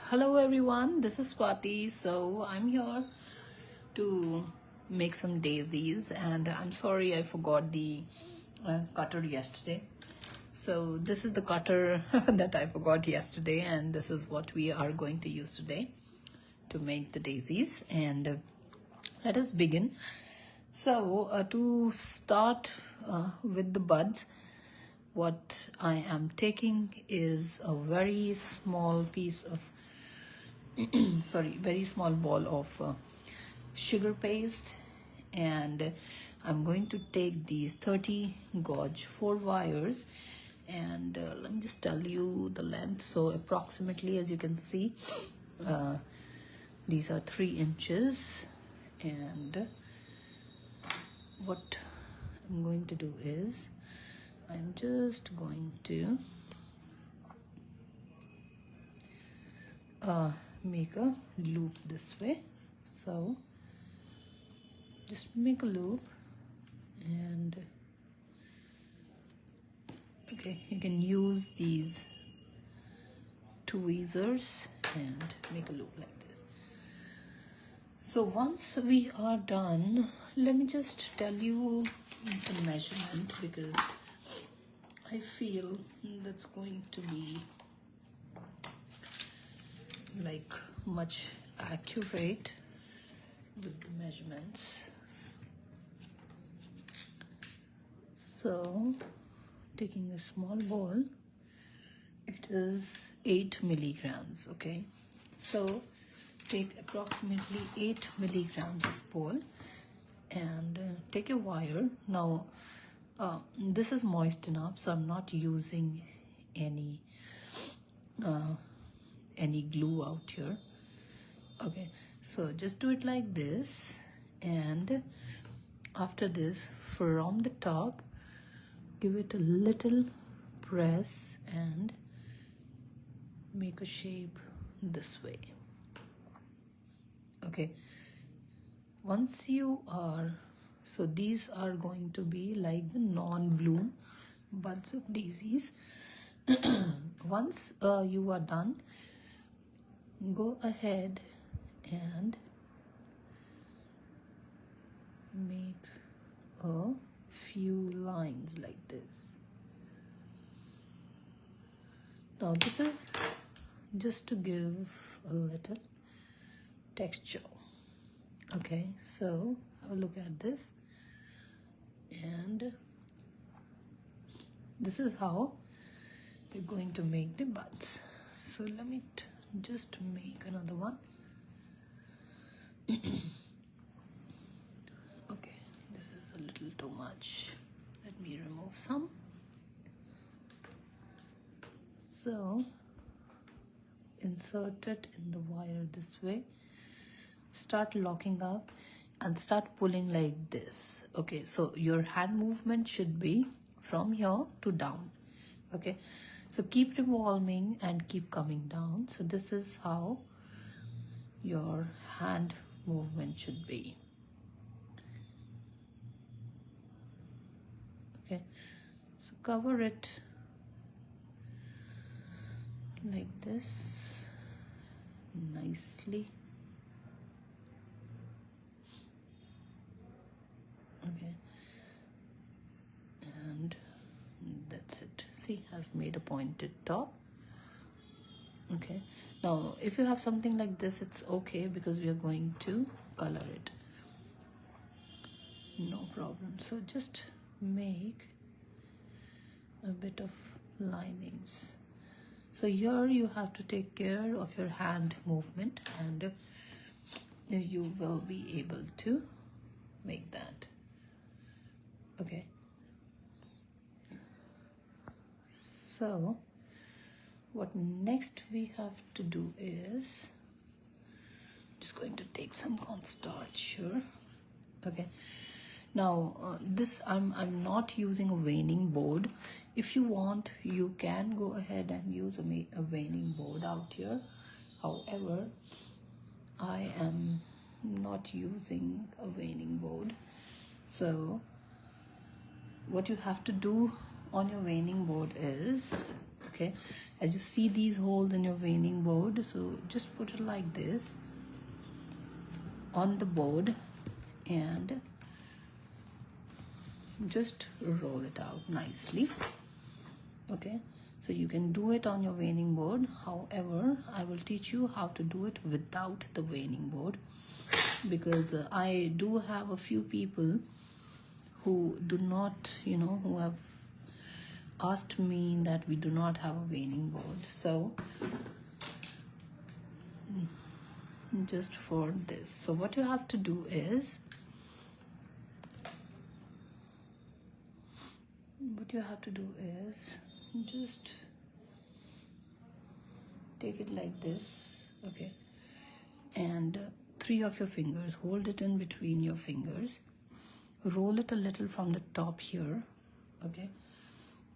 Hello everyone, this is Swati. So I'm here to make some daisies, and I'm sorry I forgot the cutter yesterday. So this is the cutter that I forgot yesterday, and this is what we are going to use today to make the daisies. And let us begin. So to start with the buds, what I am taking is a very small piece of very small ball of sugar paste, and I'm going to take these 30 gauge 4 wires, and let me just tell you the length. So approximately, as you can see, these are 3 inches, and what I'm going to do is I'm just going to make a loop this way. So just make a loop, and okay, you can use these tweezers and make a loop like this. So once we are done, let me just tell you the measurement, because I feel that's going to be like much accurate with the measurements. So taking a small bowl, it is 8 milligrams. Okay, so take approximately 8 milligrams of ball, and take a wire. Now this is moist enough, so I'm not using any glue out here. Okay, so just do it like this, and after this, from the top, give it a little press and make a shape this way. Okay, once you are, so these are going to be like the non-bloom buds of daisies. Once you are done, go ahead and make a few lines like this. Now this is just to give a little texture. Okay, so have a look at this, and this is how we're going to make the buds. So let me just make another one. Okay, this is a little too much. Let me remove some. So insert it in the wire this way, start locking up and start pulling like this. Okay, so your hand movement should be from here to down. Okay, so keep revolving and keep coming down. So this is how your hand movement should be. Okay, so cover it like this nicely. Okay, and that's it. See, I've made a pointed top. Okay, now if you have something like this, it's okay, because we are going to color it. No problem. So just make a bit of linings. So here you have to take care of your hand movement, and you will be able to make that. Okay, so what next we have to do is just going to take some cornstarch here. Okay, now this I'm not using a veining board. If you want, you can go ahead and use a veining board out here. However, I am not using a veining board. So what you have to do on your veining board is Okay, as you see these holes in your veining board, so just put it like this on the board and just roll it out nicely. Okay, so you can do it on your veining board. However, I will teach you how to do it without the veining board, because I do have a few people who do not, who have asked me that we do not have a veining board. So just for this, so what you have to do is, just take it like this. Okay, and 3 of your fingers, hold it in between your fingers, roll it a little from the top here. Okay,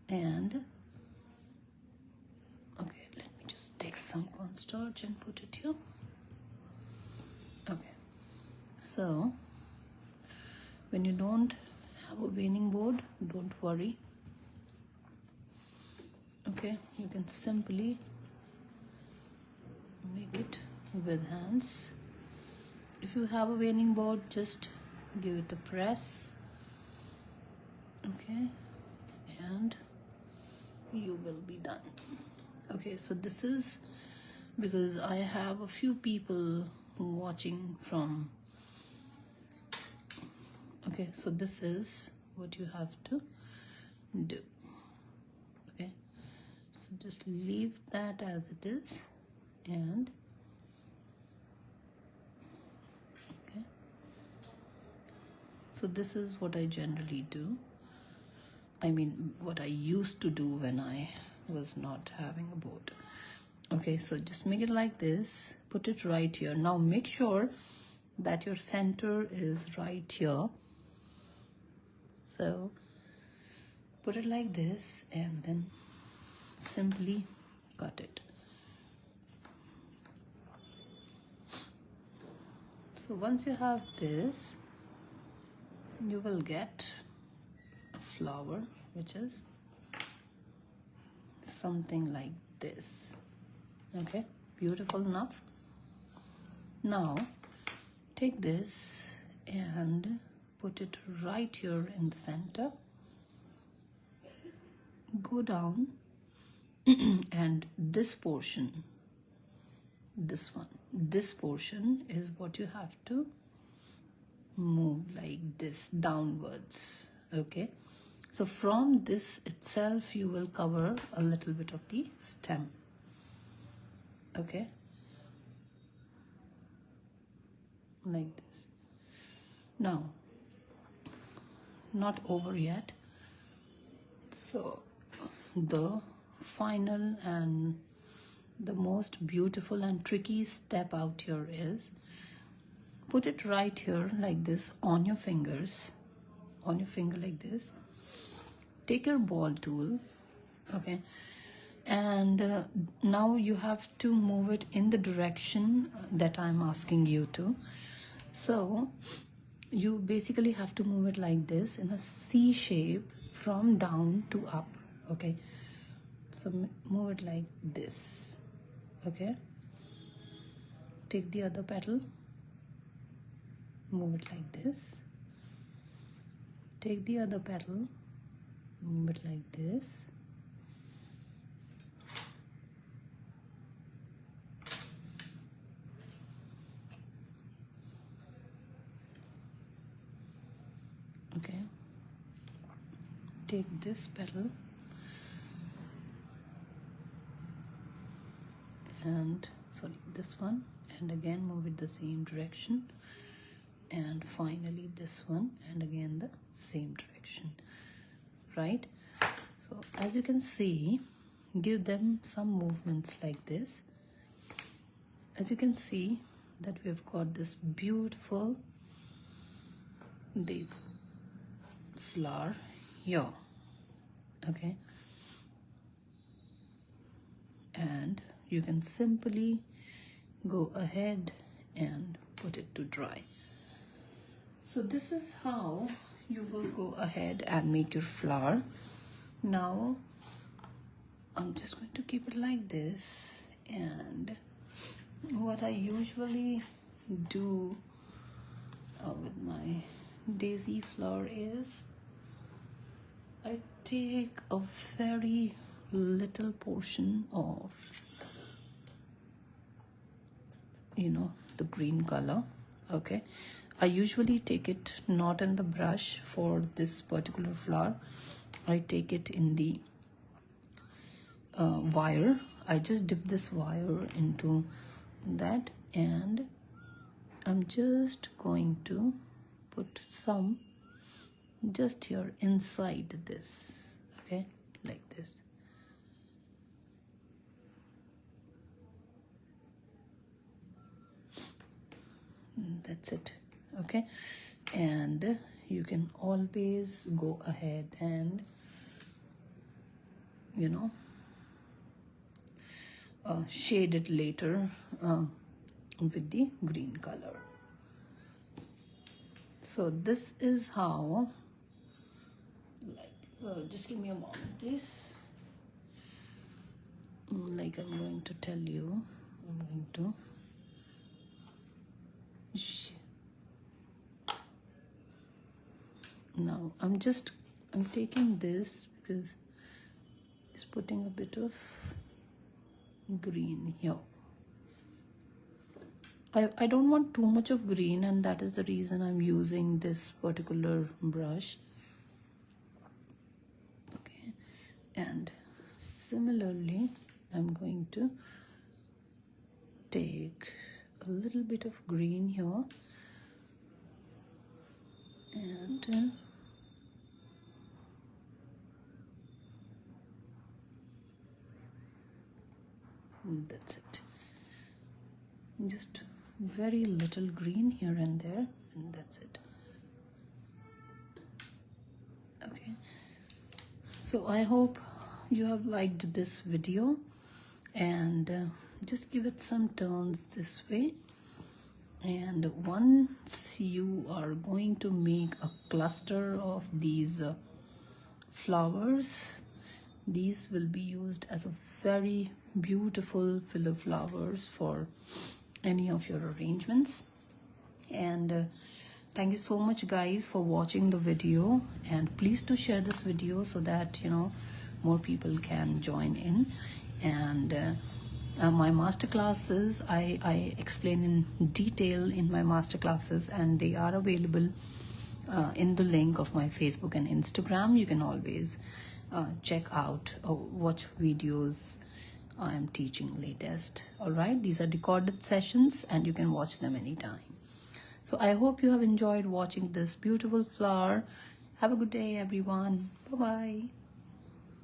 and okay, let me just take some cornstarch and put it here. Okay, so when you don't have a veining board, don't worry. Okay, you can simply make it with hands. If you have a veining board, just give it a press. Okay, and you will be done. Okay, so this is because I have a few people watching from. Okay, so this is what you have to do. Okay, so just leave that as it is, and okay, so this is what I generally do. I mean, what I used to do when I was not having a board. Okay, so just make it like this, put it right here. Now make sure that your center is right here. So put it like this and then simply cut it. So once you have this, you will get a flower which is something like this. Okay, beautiful enough. Now take this and put it right here in the center. Go down and this portion, this portion is what you have to move like this downwards. Okay, so from this itself you will cover a little bit of the stem. Okay, like this. Now, not over yet. So the final and the most beautiful and tricky step out here is, put it right here like this on your fingers, on your finger like this. Take your ball tool, okay, and now you have to move it in the direction that I'm asking you to. So you basically have to move it like this in a C shape from down to up. Okay, so move it like this. Okay, take the other petal, move it like this. Take the other petal, move it like this. Okay, take this petal and this one, and again move it the same direction, and finally this one, and again the same direction, right? So as you can see, give them some movements like this. As you can see that we've got this beautiful day flower here. Okay, and you can simply go ahead and put it to dry. So this is how you will go ahead and make your flower. Now I'm just going to keep it like this. And what I usually do with my daisy flower is I take a very little portion of, you know, the green color. Okay, I usually take it not in the brush for this particular flower. I take it in the wire. I just dip this wire into that, and I'm just going to put some just here inside this. Okay, like this. That's it. Okay, and you can always go ahead and, you know, shade it later with the green color. So this is how, like, just give me a moment, please. Like I'm going to tell you, I'm going to now I'm taking this because it's putting a bit of green here. I don't want too much of green, and that is the reason I'm using this particular brush. Okay, and similarly I'm going to take a little bit of green here, and that's it. Just very little green here and there, and that's it. Okay, so I hope you have liked this video, and just give it some turns this way. And once you are going to make a cluster of these flowers, these will be used as a very beautiful filler flowers for any of your arrangements. And thank you so much guys for watching the video, and please do share this video so that, you know, more people can join in. And my master classes, I explain in detail in my master classes, and they are available in the link of my Facebook and Instagram. You can always check out watch videos I'm teaching latest. All right, these are recorded sessions and you can watch them anytime. So I hope you have enjoyed watching this beautiful flower. Have a good day everyone. Bye bye.